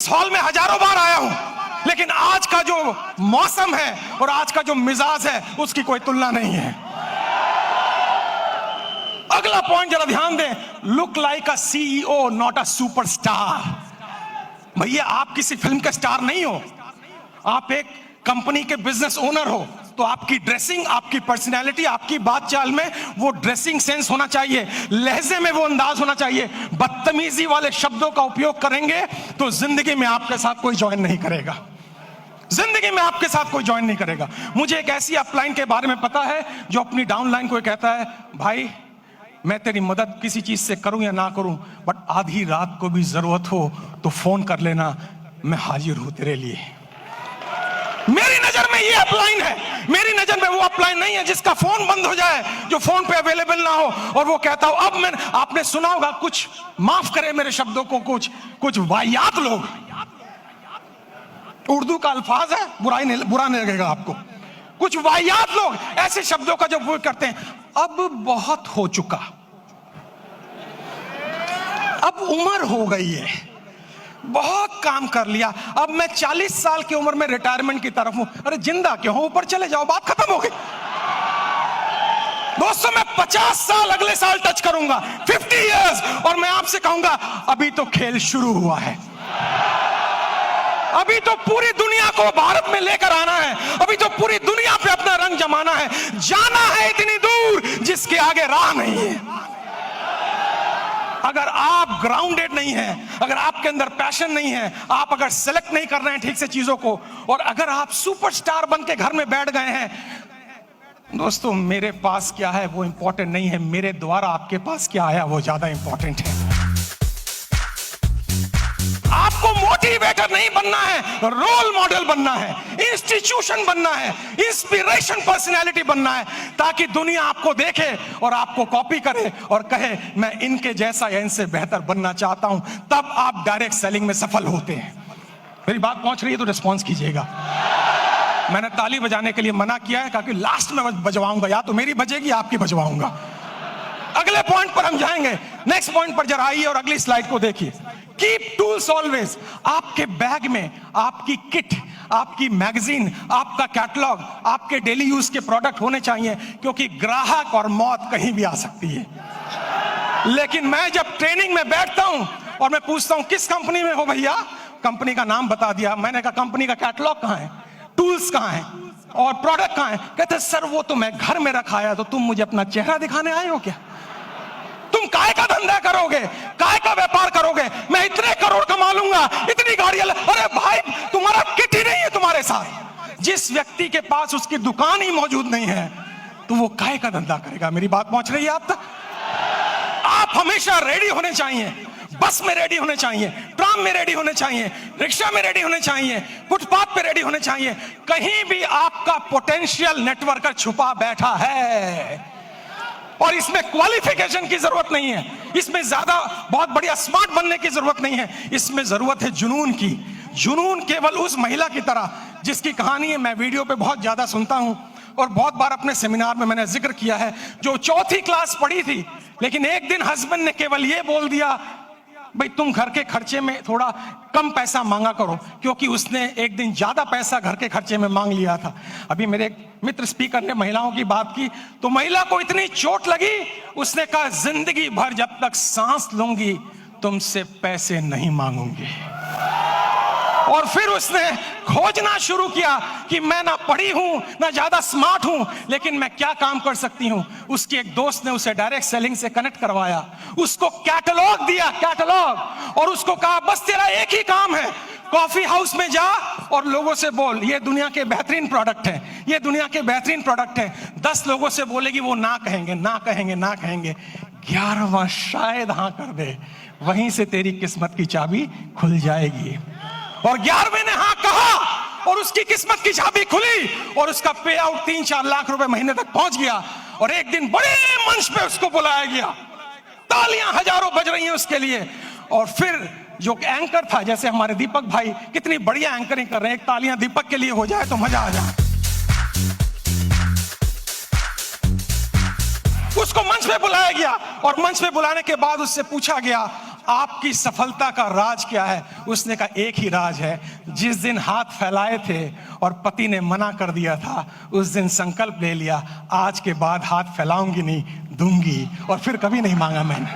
Hall में हजारों बार आया हूं, लेकिन आज का जो मौसम है और आज का जो मिजाज है उसकी कोई तुलना नहीं है। अगला पॉइंट जरा ध्यान दें, look like a CEO not a superstar. भैया आप किसी फिल्म के स्टार नहीं हो, आप एक कंपनी के बिजनेस ओनर हो, तो आपकी ड्रेसिंग, आपकी पर्सनैलिटी, आपकी बात चाल में वो ड्रेसिंग सेंस होना चाहिए, लहजे में वो अंदाज होना चाहिए। बदतमीजी वाले शब्दों का उपयोग करेंगे तो जिंदगी में आपके साथ कोई ज्वाइन नहीं करेगा, जिंदगी में आपके साथ कोई ज्वाइन नहीं करेगा। मुझे एक ऐसी अपलाइन के बारे में पता है जो अपनी डाउनलाइन को कहता है, भाई मैं तेरी मदद किसी चीज से करूं या ना करूं, बट आधी रात को भी जरूरत हो तो फोन कर लेना, मैं हाजिर हूं तेरे लिए। मेरी नजर में ये अपलाइन है, मेरी नजर में वो अपलाइन नहीं है जिसका फोन बंद हो जाए, जो फोन पे अवेलेबल ना हो और वो कहता हो। अब मैं, आपने सुना होगा, कुछ माफ करे मेरे शब्दों को, कुछ वाहियात लोग, उर्दू का अल्फाज है, बुरा नहीं लगेगा आपको, कुछ वाहियात लोग ऐसे शब्दों का जब वो करते हैं, अब बहुत हो चुका, अब उम्र हो गई है, बहुत काम कर लिया, अब मैं 40 साल की उम्र में रिटायरमेंट की तरफ हूं। अरे जिंदा क्यों हो, ऊपर चले जाओ, बात खत्म हो गई। दोस्तों मैं 50 साल अगले साल टच करूंगा, 50 इयर्स, और मैं आपसे कहूंगा अभी तो खेल शुरू हुआ है, अभी तो पूरी दुनिया को भारत में लेकर आना है, अभी तो पूरी दुनिया पे अपना रंग जमाना है, जाना है इतनी दूर जिसके आगे राह नहीं है। अगर आप ग्राउंडेड नहीं हैं, अगर आपके अंदर पैशन नहीं है, आप अगर सेलेक्ट नहीं कर रहे हैं ठीक से चीजों को, और अगर आप सुपरस्टार बन के घर में बैठ गए हैं, दोस्तों मेरे पास क्या है वो इंपॉर्टेंट नहीं है, मेरे द्वारा आपके पास क्या आया वो ज्यादा इंपॉर्टेंट है। आपको मोटिवेटर नहीं बनना है, रोल मॉडल बनना है, इंस्टीट्यूशन बनना है, इंस्पिरेशन पर्सनैलिटी बनना है, ताकि दुनिया आपको देखे और आपको कॉपी करे और कहे मैं इनके जैसा या इनसे बेहतर बनना चाहता हूं। तब आप डायरेक्ट सेलिंग में सफल होते हैं। मेरी बात पहुंच रही है तो रिस्पॉन्स कीजिएगा। मैंने ताली बजाने के लिए मना किया है क्योंकि लास्ट में बजवाऊंगा, या तो मेरी बजेगी आपकी बजवाऊंगा। अगले पॉइंट पर हम जाएंगे, नेक्स्ट पॉइंट पर जरा आइए और अगली स्लाइड को देखिए। कीप टूल्स ऑलवेज, आपके बैग में आपकी किट, आपकी मैगजीन, आपका कैटलॉग, आपके डेली यूज के प्रोडक्ट होने चाहिए, क्योंकि ग्राहक और मौत कहीं भी आ सकती है। लेकिन मैं जब ट्रेनिंग में बैठता हूं और मैं पूछता हूं किस कंपनी में हो भैया, कंपनी का नाम बता दिया, मैंने कहा कंपनी का कैटलॉग कहां है, टूल्स कहां है और प्रोडक्ट कहां है, कहते सर वो तो मैं घर में रखा है, तो तुम मुझे अपना चेहरा दिखाने आए हो क्या? तुम काय का धंधा करोगे, काय का व्यापार करोगे, मैं इतने करोड़ कमा लूंगा, इतनी गाड़ियां, अरे भाई तुम्हारा किट ही नहीं है तुम्हारे साथ। जिस व्यक्ति के पास उसकी दुकान ही मौजूद नहीं है तो वो काय का धंधा करेगा। मेरी बात पहुंच रही है आप तक? आप हमेशा रेडी होने चाहिए, बस में रेडी होने चाहिए, ट्राम में रेडी होने चाहिए, रिक्शा में रेडी होने चाहिए, फुटपाथ पे रेडी होने चाहिए। कहीं भी आपका पोटेंशियल नेटवर्कर छुपा बैठा है, और इसमें क्वालिफिकेशन की जरूरत नहीं है, इसमें ज्यादा बहुत बढ़िया स्मार्ट बनने की जरूरत नहीं है, इसमें जरूरत है जुनून की। जुनून केवल उस महिला की तरह जिसकी कहानी है मैं वीडियो पे बहुत ज्यादा सुनता हूं और बहुत बार अपने सेमिनार में मैंने जिक्र किया है, जो 4th क्लास पढ़ी थी, लेकिन एक दिन हस्बैंड ने केवल ये बोल दिया भाई तुम घर के खर्चे में थोड़ा कम पैसा मांगा करो, क्योंकि उसने एक दिन ज्यादा पैसा घर के खर्चे में मांग लिया था। अभी मेरे एक मित्र स्पीकर ने महिलाओं की बात की तो महिला को इतनी चोट लगी, उसने कहा जिंदगी भर जब तक सांस लूंगी तुमसे पैसे नहीं मांगूंगी। और फिर उसने खोजना शुरू किया कि मैं ना पढ़ी हूं ना ज्यादा स्मार्ट हूं, लेकिन मैं क्या काम कर सकती हूं। उसके एक दोस्त ने उसे डायरेक्ट सेलिंग से कनेक्ट करवाया, उसको कैटलॉग दिया, कैटलॉग, और उसको कहा बस तेरा एक ही काम है, कॉफी हाउस में जा और लोगों से बोल ये दुनिया के बेहतरीन प्रोडक्ट है, ये दुनिया के बेहतरीन प्रोडक्ट है। 10 लोगों से बोलेगी, वो ना कहेंगे, ना कहेंगे, ना कहेंगे, 11वां शायद हाँ कर दे, वहीं से तेरी किस्मत की चाबी खुल जाएगी। और 11वें ने हाँ कहा और उसकी किस्मत की चाबी खुली और उसका पे आउट 3-4 लाख रुपए महीने तक पहुंच गया। और एक दिन बड़े मंच पे उसको बुलाया गया, तालियां हजारों बज रही हैं उसके लिए। और फिर जो एंकर था, जैसे हमारे दीपक भाई कितनी बढ़िया एंकरिंग कर रहे हैं, एक तालियां दीपक के लिए हो जाए तो मजा आ जाए। उसको मंच पे बुलाया गया और मंच पे बुलाने के बाद उससे पूछा गया आपकी सफलता का राज क्या है? उसने कहा एक ही राज है, जिस दिन हाथ फैलाए थे और पति ने मना कर दिया था, उस दिन संकल्प ले लिया, आज के बाद हाथ फैलाऊंगी नहीं, दूंगी, और फिर कभी नहीं मांगा मैंने।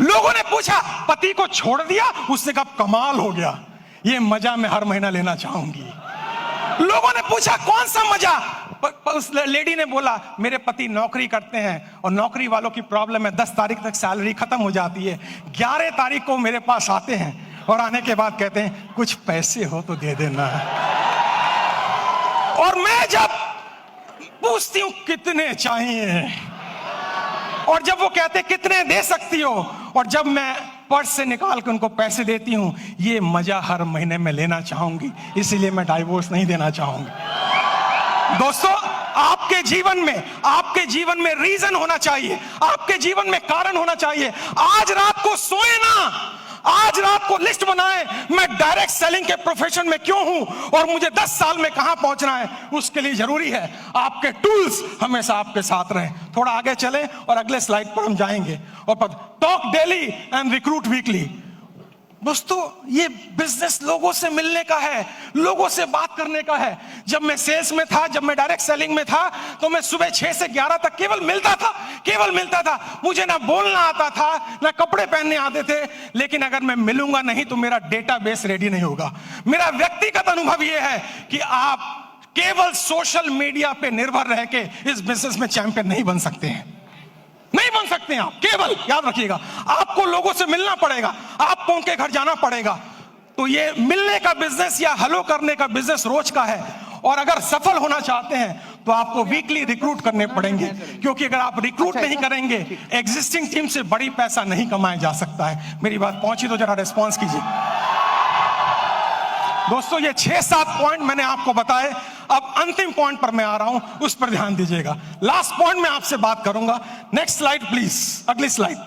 लोगों ने पूछा पति को छोड़ दिया? उसने कहा कमाल हो गया, ये मजा मैं हर महीना लेना चाहूंगी। लोगों ने पूछा कौन सा मजा? उस लेडी ने बोला मेरे पति नौकरी करते हैं और नौकरी वालों की प्रॉब्लम है, 10 तारीख तक सैलरी खत्म हो जाती है, 11 तारीख को मेरे पास आते हैं और आने के बाद कहते हैं कुछ पैसे हो तो दे देना। और मैं जब पूछती हूं कितने चाहिए, और जब वो कहते कितने दे सकती हो, और जब मैं पर्स से निकाल के उनको पैसे देती हूं, ये मजा हर महीने में लेना चाहूंगी, इसीलिए मैं डाइवोर्स नहीं देना चाहूंगी। दोस्तों, आपके जीवन में रीजन होना चाहिए, आपके जीवन में कारण होना चाहिए। आज रात को सोए ना, आज रात को लिस्ट बनाए, मैं डायरेक्ट सेलिंग के प्रोफेशन में क्यों हूं और मुझे 10 साल में कहां पहुंचना है। उसके लिए जरूरी है आपके टूल्स हमेशा आपके साथ रहें। थोड़ा आगे चलें और अगले स्लाइड पर हम जाएंगे। और talk daily and recruit weekly. दोस्तों, ये बिजनेस लोगों से मिलने का है, लोगों से बात करने का है। जब मैं सेल्स में था, जब मैं डायरेक्ट सेलिंग में था, तो मैं सुबह 6 से 11 तक केवल मिलता था। मुझे ना बोलना आता था, ना कपड़े पहनने आते थे, लेकिन अगर मैं मिलूंगा नहीं तो मेरा डेटाबेस रेडी नहीं होगा। मेरा व्यक्तिगत अनुभव यह है कि आप केवल सोशल मीडिया पे निर्भर रह के इस बिजनेस में चैंपियन नहीं बन सकते हैं, नहीं बन सकते हैं आप। केवल याद रखिएगा, आपको लोगों से मिलना पड़ेगा, आपको उनके घर जाना पड़ेगा। तो ये मिलने का बिजनेस या हेलो करने का बिजनेस रोज का है। और अगर सफल होना चाहते हैं तो आपको वीकली रिक्रूट करने पड़ेंगे, क्योंकि अगर आप रिक्रूट नहीं करेंगे, एग्जिस्टिंग टीम से बड़ी पैसा नहीं कमाया जा सकता है। मेरी बात पहुंची तो जरा रिस्पॉन्स कीजिए। दोस्तों, ये 6-7 पॉइंट मैंने आपको बताए। अब अंतिम पॉइंट पर मैं आ रहा हूं, उस पर ध्यान दीजिएगा। लास्ट पॉइंट में आपसे बात करूंगा। नेक्स्ट स्लाइड प्लीज, अगली स्लाइड।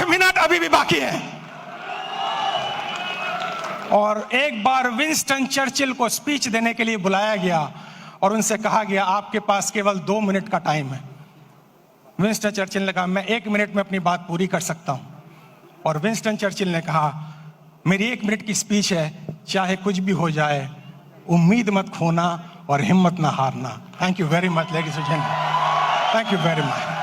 मिनट अभी भी बाकी है। और एक बार विंस्टन चर्चिल को स्पीच देने के लिए बुलाया गया और उनसे कहा गया आपके पास केवल 2 मिनट का टाइम है। विंस्टन चर्चिल ने कहा मैं 1 मिनट में अपनी बात पूरी कर सकता हूं। और विंस्टन चर्चिल ने कहा मेरी 1 मिनट की स्पीच है, चाहे कुछ भी हो जाए, उम्मीद मत खोना और हिम्मत ना हारना। Thank you very much ladies and gentleman, thank you very much.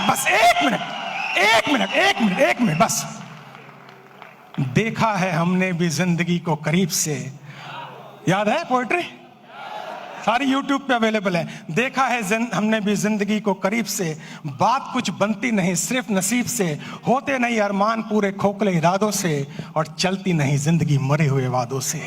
बस 1 मिनट बस। देखा है हमने भी जिंदगी को करीब से, याद है पोएट्री, सारी यूट्यूब पे अवेलेबल है। देखा है हमने भी जिंदगी को करीब से, बात कुछ बनती नहीं सिर्फ नसीब से, होते नहीं अरमान पूरे खोखले इरादों से, और चलती नहीं जिंदगी मरे हुए वादों से।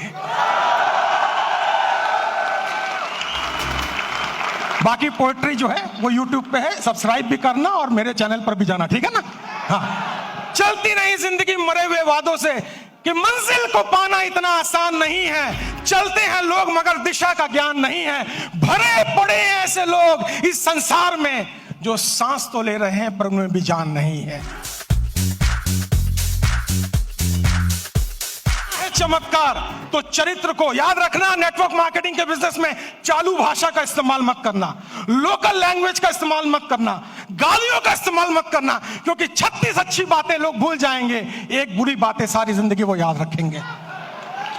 बाकी पोएट्री जो है वो YouTube पे है, सब्सक्राइब भी करना और मेरे चैनल पर भी जाना, ठीक है ना? हाँ, चलती नहीं जिंदगी मरे हुए वादों से, कि मंजिल को पाना इतना आसान नहीं है, चलते हैं लोग मगर दिशा का ज्ञान नहीं है, भरे पड़े हैं ऐसे लोग इस संसार में जो सांस तो ले रहे हैं पर उनमें भी जान नहीं है। चमत्कार तो चरित्र को याद रखना। नेटवर्क मार्केटिंग के बिजनेस में चालू भाषा का इस्तेमाल मत करना, लोकल लैंग्वेज का इस्तेमाल मत करना, गालियों का इस्तेमाल मत करना, क्योंकि 36 अच्छी बातें लोग भूल जाएंगे, एक बुरी बातें सारी जिंदगी वो याद रखेंगे।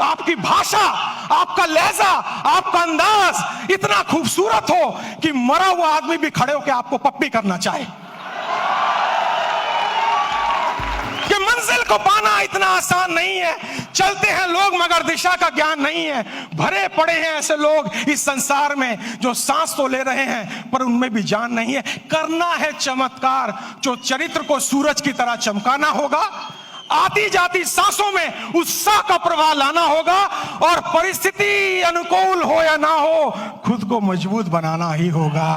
आपकी भाषा, आपका लहजा, आपका अंदाज इतना खूबसूरत हो कि मरा हुआ आदमी भी खड़े होकर आपको पप्पी करना चाहे। कि मंजिल को पाना इतना आसान नहीं है, चलते हैं लोग मगर दिशा का ज्ञान नहीं है, भरे पड़े हैं ऐसे लोग इस संसार में जो सांस तो ले रहे हैं पर उनमें भी जान नहीं है। करना है चमत्कार, जो चरित्र को सूरज की तरह चमकाना होगा, आती जाती सांसों में उत्साह का प्रवाह लाना होगा, और परिस्थिति अनुकूल हो या ना हो, खुद को मजबूत बनाना ही होगा।